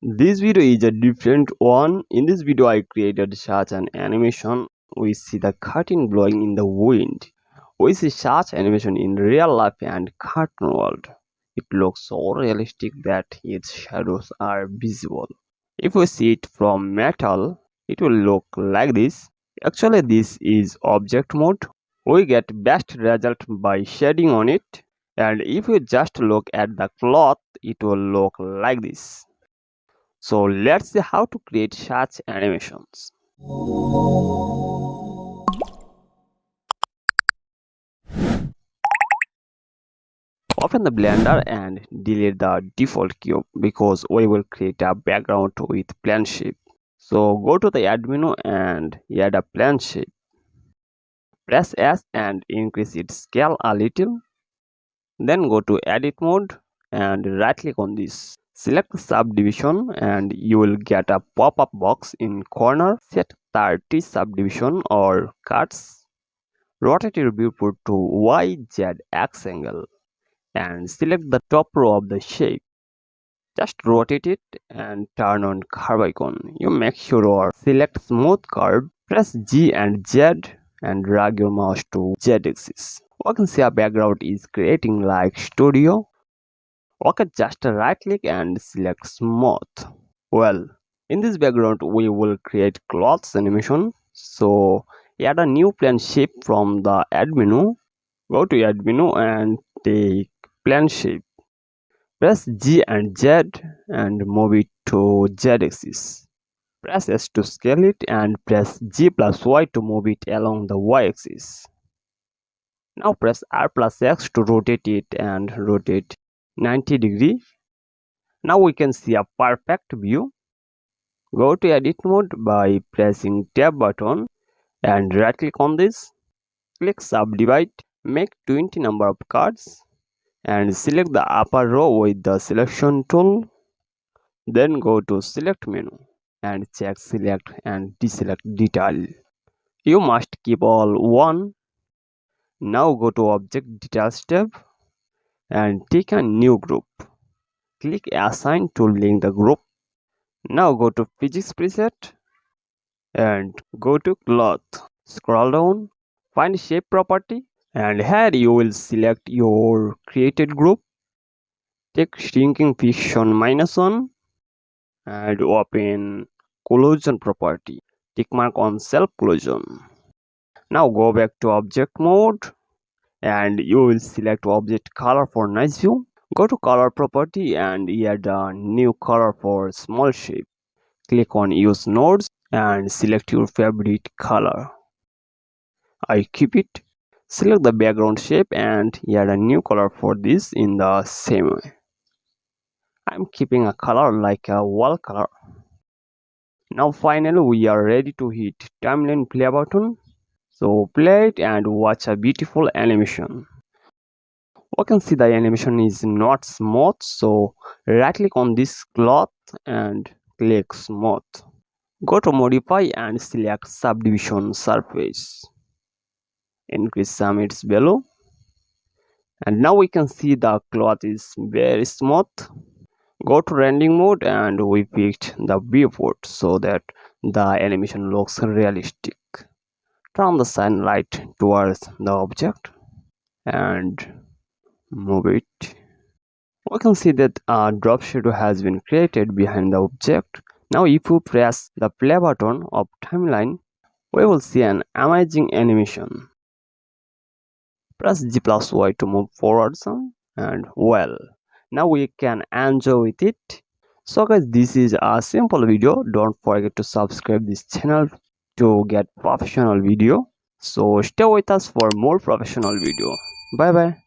This video is a different one. In this video I created such an animation. We see the curtain blowing in the wind. We see such animation in real life and cartoon world. It looks so realistic that its shadows are visible. If we see it from metal, it will look like this. Actually this is object mode. We get best result by shading on it. And if you just look at the cloth, it will look like this. So let's see how to create such animations. Open the Blender and delete the default cube because we will create a background with plane shape. So go to the add menu and add a plane shape. Press S and increase its scale a little. Then go to edit mode and right click on this. Select subdivision and you will get a pop-up box in corner. Set 30 subdivision or cuts. Rotate your viewport to YZX angle and select the top row of the shape. Just rotate it and turn on curve icon. You make sure select smooth curve. Press G and Z and drag your mouse to Z axis. We can see a background is creating like studio. Okay, just right click and select smooth. Well, in this background we will create clothes animation. So add a new plane shape from the add menu. Go to add menu and take plane shape. Press G and Z and move it to Z axis. Press S to scale it and press G plus Y to move it along the Y axis. Now press R plus X to rotate it and rotate 90 degree. Now we can see a perfect view. Go to edit mode by pressing tab button and right click on this. Click subdivide, make 20 number of cards and select the upper row with the selection tool. Then go to select menu and check select and deselect detail. You must keep all one. Now go to object details tab and take a new group. Click assign to link the group. Now go to physics preset and go to cloth. Scroll down, find shape property and here you will select your created group. Take shrinking friction -1 and open collision property. Tick mark on self collision. Now go back to object mode and you will select object color for nice view. Go to color property and add a new color for small shape. Click on use nodes and select your favorite color. I keep it. Select the background shape and add a new color for this in the same way. I'm keeping a color like a wall color. Now finally we are ready to hit timeline play button. So play it and watch a beautiful animation. We can see the animation is not smooth, so right click on this cloth and click smooth. Go to modify and select subdivision surface. Increase some its below. And now we can see the cloth is very smooth. Go to rendering mode and we picked the viewport so that the animation looks realistic. Turn the sunlight towards the object and move it. We can see that a drop shadow has been created behind the object. Now if we press the play button of timeline, we will see an amazing animation. Press G plus Y to move forward some and well, now we can enjoy with it. So guys, this is a simple video. Don't forget to subscribe this channel to get professional video. So stay with us for more professional video. Bye bye.